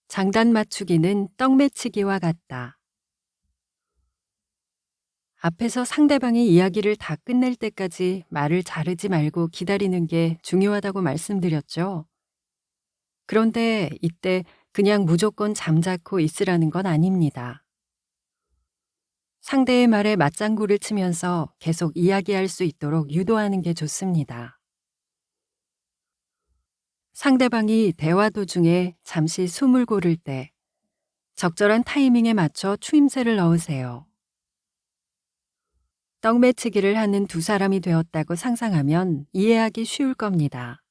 장단 맞추기는 떡 매치기와 같다. 앞에서 상대방이 이야기를 다 끝낼 때까지 말을 자르지 말고 기다리는 게 중요하다고 말씀드렸죠. 그런데 이때 그냥 무조건 잠자코 있으라는 건 아닙니다. 상대의 말에 맞장구를 치면서 계속 이야기할 수 있도록 유도하는 게 좋습니다. 상대방이 대화 도중에 잠시 숨을 고를 때 적절한 타이밍에 맞춰 추임새를 넣으세요. 떡매치기를 하는 두 사람이 되었다고 상상하면 이해하기 쉬울 겁니다.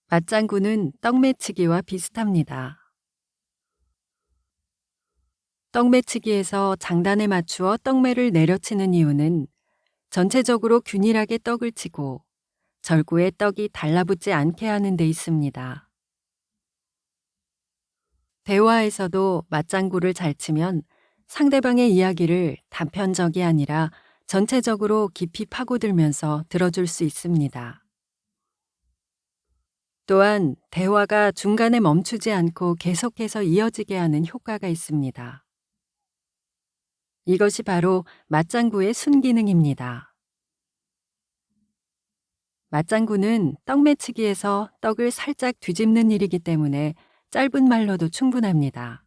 맞장구는 떡매치기와 비슷합니다. 떡매치기에서 장단에 맞추어 떡매를 내려치는 이유는 전체적으로 균일하게 떡을 치고 절구에 떡이 달라붙지 않게 하는 데 있습니다. 대화에서도 맞장구를 잘 치면 상대방의 이야기를 단편적이 아니라 전체적으로 깊이 파고들면서 들어줄 수 있습니다. 또한 대화가 중간에 멈추지 않고 계속해서 이어지게 하는 효과가 있습니다. 이것이 바로 맞장구의 순기능입니다. 맞장구는 떡매치기에서 떡을 살짝 뒤집는 일이기 때문에 짧은 말로도 충분합니다.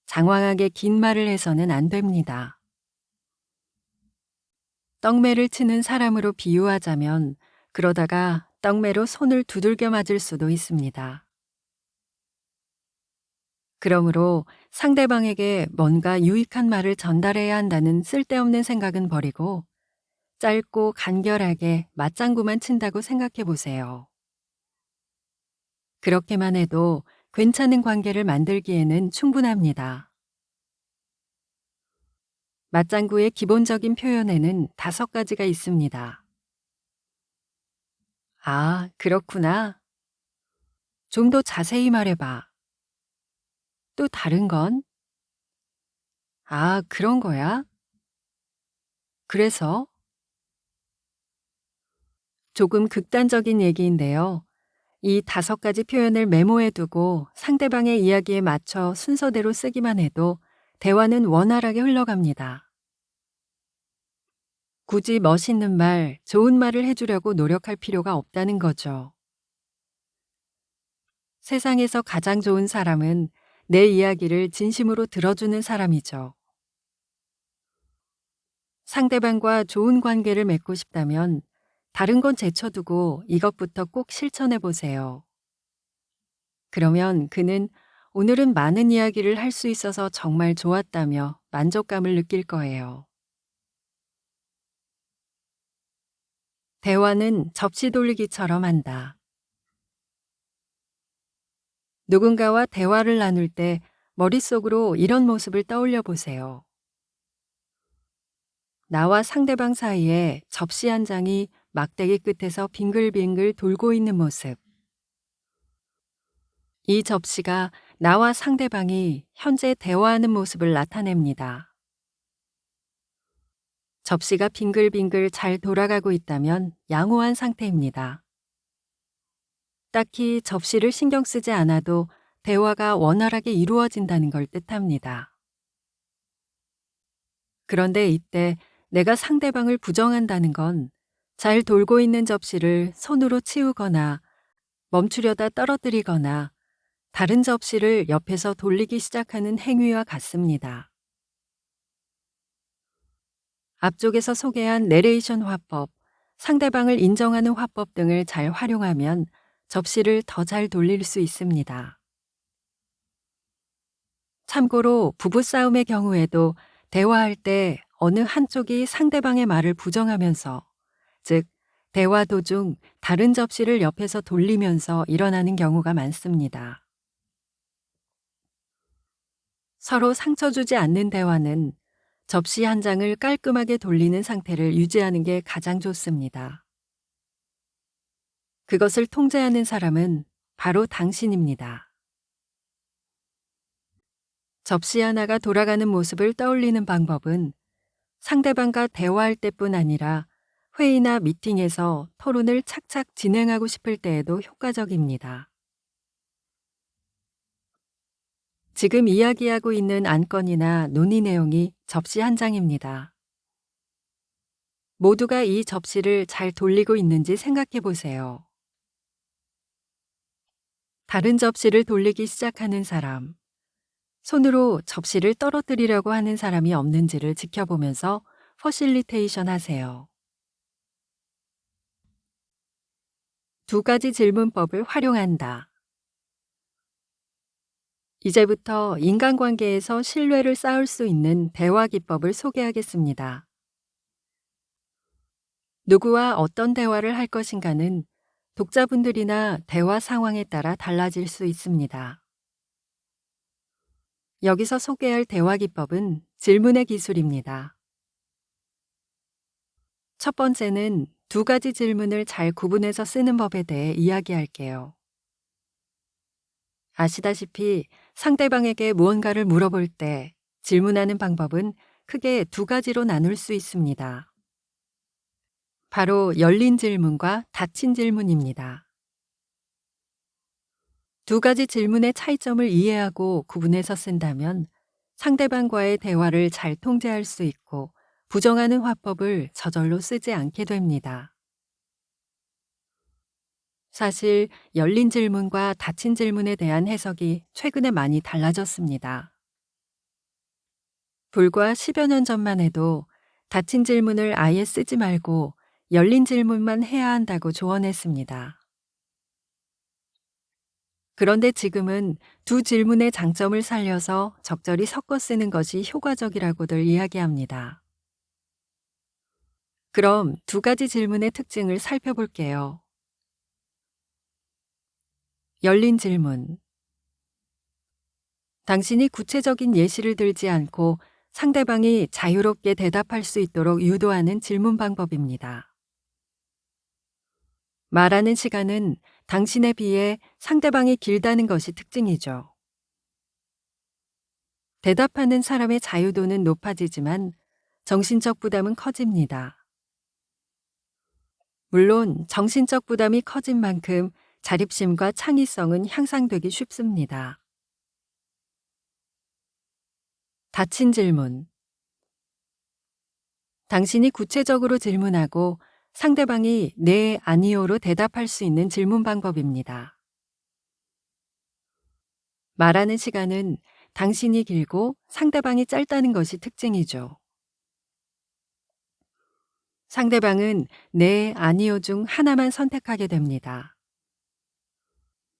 장황하게 긴 말을 해서는 안 됩니다. 떡매를 치는 사람으로 비유하자면 그러다가 떡매로 손을 두들겨 맞을 수도 있습니다. 그러므로 상대방에게 뭔가 유익한 말을 전달해야 한다는 쓸데없는 생각은 버리고 짧고 간결하게 맞장구만 친다고 생각해 보세요. 그렇게만 해도 괜찮은 관계를 만들기에는 충분합니다. 맞장구의 기본적인 표현에는 5가지가 있습니다. 아, 그렇구나. 좀 더 자세히 말해봐. 또 다른 건? 아, 그런 거야? 그래서? 조금 극단적인 얘기인데요. 이 5가지 표현을 메모해 두고 상대방의 이야기에 맞춰 순서대로 쓰기만 해도 대화는 원활하게 흘러갑니다. 굳이 멋있는 말, 좋은 말을 해주려고 노력할 필요가 없다는 거죠. 세상에서 가장 좋은 사람은 내 이야기를 진심으로 들어주는 사람이죠. 상대방과 좋은 관계를 맺고 싶다면 다른 건 제쳐두고 이것부터 꼭 실천해 보세요. 그러면 그는 오늘은 많은 이야기를 할 수 있어서 정말 좋았다며 만족감을 느낄 거예요. 대화는 접시 돌리기처럼 한다. 누군가와 대화를 나눌 때 머릿속으로 이런 모습을 떠올려 보세요. 나와 상대방 사이에 접시 한 장이 막대기 끝에서 빙글빙글 돌고 있는 모습. 이 접시가 나와 상대방이 현재 대화하는 모습을 나타냅니다. 접시가 빙글빙글 잘 돌아가고 있다면 양호한 상태입니다. 딱히 접시를 신경 쓰지 않아도 대화가 원활하게 이루어진다는 걸 뜻합니다. 그런데 이때 내가 상대방을 부정한다는 건 잘 돌고 있는 접시를 손으로 치우거나 멈추려다 떨어뜨리거나 다른 접시를 옆에서 돌리기 시작하는 행위와 같습니다. 앞쪽에서 소개한 내레이션 화법, 상대방을 인정하는 화법 등을 잘 활용하면 접시를 더 잘 돌릴 수 있습니다. 참고로 부부싸움의 경우에도 대화할 때 어느 한쪽이 상대방의 말을 부정하면서, 즉, 대화 도중 다른 접시를 옆에서 돌리면서 일어나는 경우가 많습니다. 서로 상처 주지 않는 대화는 접시 한 장을 깔끔하게 돌리는 상태를 유지하는 게 가장 좋습니다. 그것을 통제하는 사람은 바로 당신입니다. 접시 하나가 돌아가는 모습을 떠올리는 방법은 상대방과 대화할 때뿐 아니라 회의나 미팅에서 토론을 착착 진행하고 싶을 때에도 효과적입니다. 지금 이야기하고 있는 안건이나 논의 내용이 접시 한 장입니다. 모두가 이 접시를 잘 돌리고 있는지 생각해 보세요. 다른 접시를 돌리기 시작하는 사람, 손으로 접시를 떨어뜨리려고 하는 사람이 없는지를 지켜보면서 퍼실리테이션 하세요. 두 가지 질문법을 활용한다. 이제부터 인간관계에서 신뢰를 쌓을 수 있는 대화 기법을 소개하겠습니다. 누구와 어떤 대화를 할 것인가는 독자분들이나 대화 상황에 따라 달라질 수 있습니다. 여기서 소개할 대화 기법은 질문의 기술입니다. 첫 번째는 두 가지 질문을 잘 구분해서 쓰는 법에 대해 이야기할게요. 아시다시피 상대방에게 무언가를 물어볼 때 질문하는 방법은 크게 두 가지로 나눌 수 있습니다. 바로 열린 질문과 닫힌 질문입니다. 두 가지 질문의 차이점을 이해하고 구분해서 쓴다면 상대방과의 대화를 잘 통제할 수 있고 부정하는 화법을 저절로 쓰지 않게 됩니다. 사실 열린 질문과 닫힌 질문에 대한 해석이 최근에 많이 달라졌습니다. 불과 10여 년 전만 해도 닫힌 질문을 아예 쓰지 말고 열린 질문만 해야 한다고 조언했습니다. 그런데 지금은 두 질문의 장점을 살려서 적절히 섞어 쓰는 것이 효과적이라고들 이야기합니다. 그럼 두 가지 질문의 특징을 살펴볼게요. 열린 질문. 당신이 구체적인 예시를 들지 않고 상대방이 자유롭게 대답할 수 있도록 유도하는 질문 방법입니다. 말하는 시간은 당신에 비해 상대방이 길다는 것이 특징이죠. 대답하는 사람의 자유도는 높아지지만 정신적 부담은 커집니다. 물론 정신적 부담이 커진 만큼 자립심과 창의성은 향상되기 쉽습니다. 닫힌 질문. 당신이 구체적으로 질문하고 상대방이 네, 아니요로 대답할 수 있는 질문 방법입니다. 말하는 시간은 당신이 길고 상대방이 짧다는 것이 특징이죠. 상대방은 네, 아니요 중 하나만 선택하게 됩니다.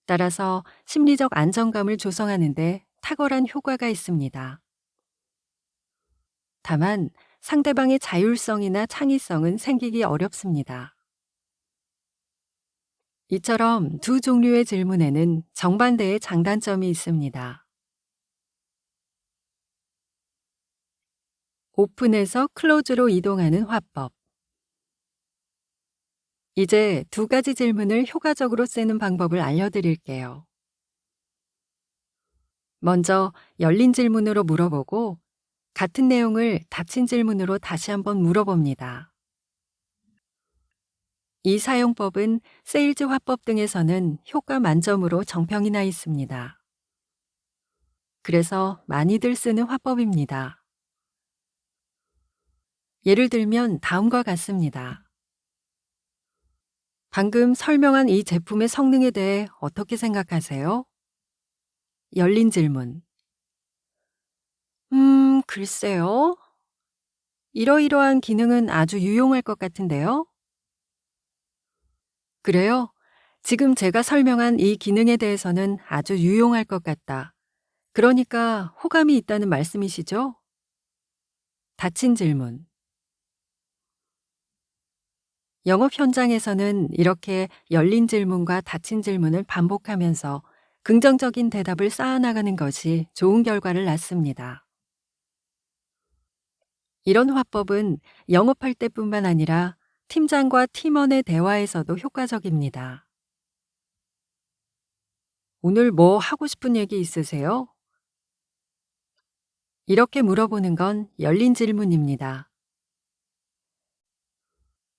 따라서 심리적 안정감을 조성하는 데 탁월한 효과가 있습니다. 다만 상대방의 자율성이나 창의성은 생기기 어렵습니다. 이처럼 두 종류의 질문에는 정반대의 장단점이 있습니다. 오픈에서 클로즈로 이동하는 화법. 이제 두 가지 질문을 효과적으로 쓰는 방법을 알려드릴게요. 먼저 열린 질문으로 물어보고 같은 내용을 닫힌 질문으로 다시 한번 물어봅니다. 이 사용법은 세일즈 화법 등에서는 효과 만점으로 정평이 나 있습니다. 그래서 많이들 쓰는 화법입니다. 예를 들면 다음과 같습니다. 방금 설명한 이 제품의 성능에 대해 어떻게 생각하세요? 열린 질문. 글쎄요. 이러이러한 기능은 아주 유용할 것 같은데요? 그래요? 지금 제가 설명한 이 기능에 대해서는 아주 유용할 것 같다. 그러니까 호감이 있다는 말씀이시죠? 닫힌 질문. 영업 현장에서는 이렇게 열린 질문과 닫힌 질문을 반복하면서 긍정적인 대답을 쌓아나가는 것이 좋은 결과를 낳습니다. 이런 화법은 영업할 때뿐만 아니라 팀장과 팀원의 대화에서도 효과적입니다. 오늘 뭐 하고 싶은 얘기 있으세요? 이렇게 물어보는 건 열린 질문입니다.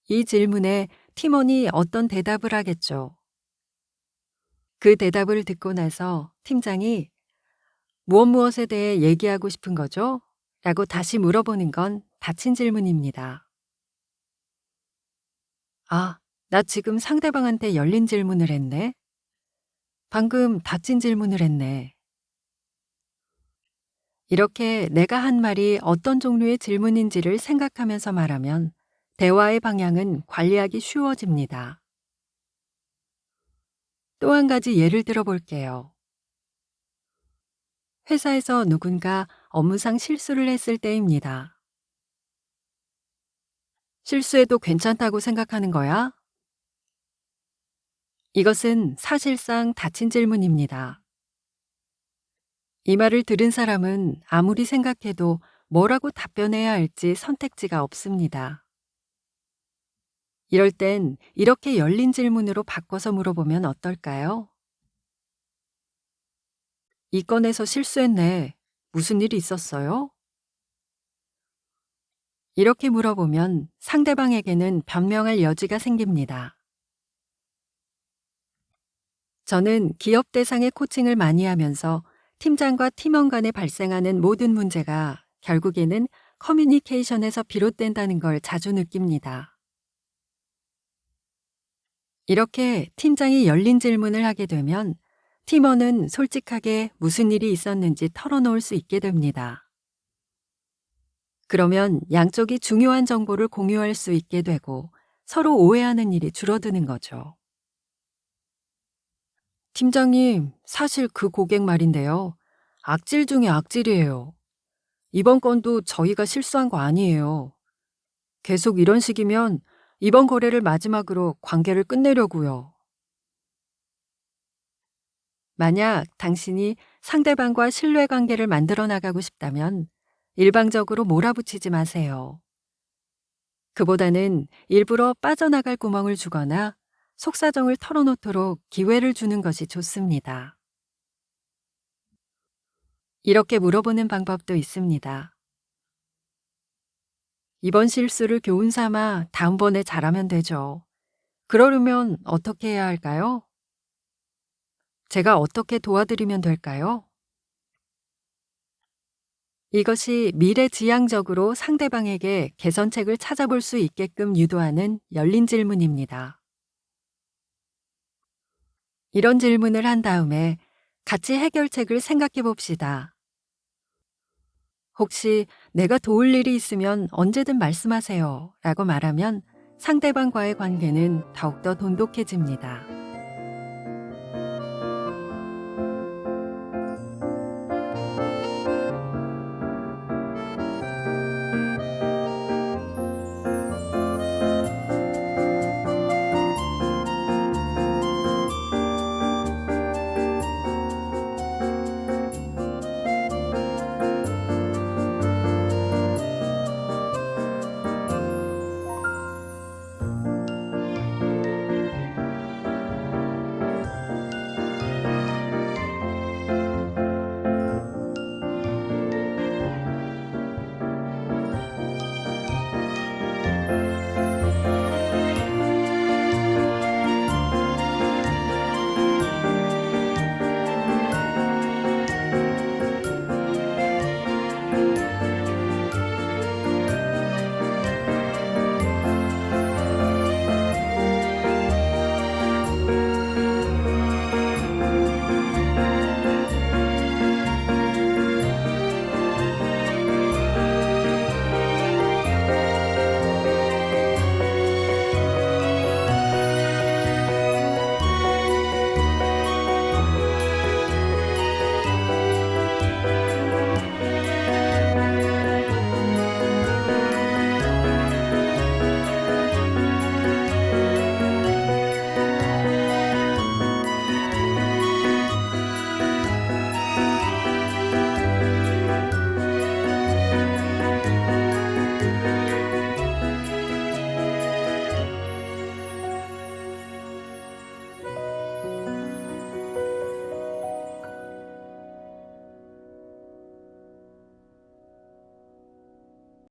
이 질문에 팀원이 어떤 대답을 하겠죠. 그 대답을 듣고 나서 팀장이 무엇 무엇에 대해 얘기하고 싶은 거죠? 라고 다시 물어보는 건 닫힌 질문입니다. 아, 나 지금 상대방한테 열린 질문을 했네. 방금 닫힌 질문을 했네. 이렇게 내가 한 말이 어떤 종류의 질문인지를 생각하면서 말하면 대화의 방향은 관리하기 쉬워집니다. 또 한 가지 예를 들어 볼게요. 회사에서 누군가 업무상 실수를 했을 때입니다. 실수해도 괜찮다고 생각하는 거야? 이것은 사실상 닫힌 질문입니다. 이 말을 들은 사람은 아무리 생각해도 뭐라고 답변해야 할지 선택지가 없습니다. 이럴 땐 이렇게 열린 질문으로 바꿔서 물어보면 어떨까요? 이 건에서 실수했네. 무슨 일이 있었어요? 이렇게 물어보면 상대방에게는 변명할 여지가 생깁니다. 저는 기업 대상의 코칭을 많이 하면서 팀장과 팀원 간에 발생하는 모든 문제가 결국에는 커뮤니케이션에서 비롯된다는 걸 자주 느낍니다. 이렇게 팀장이 열린 질문을 하게 되면 팀원은 솔직하게 무슨 일이 있었는지 털어놓을 수 있게 됩니다. 그러면 양쪽이 중요한 정보를 공유할 수 있게 되고 서로 오해하는 일이 줄어드는 거죠. 팀장님, 사실 그 고객 말인데요. 악질 중에 악질이에요. 이번 건도 저희가 실수한 거 아니에요. 계속 이런 식이면 이번 거래를 마지막으로 관계를 끝내려고요. 만약 당신이 상대방과 신뢰관계를 만들어 나가고 싶다면 일방적으로 몰아붙이지 마세요. 그보다는 일부러 빠져나갈 구멍을 주거나 속사정을 털어놓도록 기회를 주는 것이 좋습니다. 이렇게 물어보는 방법도 있습니다. 이번 실수를 교훈 삼아 다음번에 잘하면 되죠. 그러려면 어떻게 해야 할까요? 제가 어떻게 도와드리면 될까요? 이것이 미래지향적으로 상대방에게 개선책을 찾아볼 수 있게끔 유도하는 열린 질문입니다. 이런 질문을 한 다음에 같이 해결책을 생각해 봅시다. 혹시 내가 도울 일이 있으면 언제든 말씀하세요 라고 말하면 상대방과의 관계는 더욱더 돈독해집니다.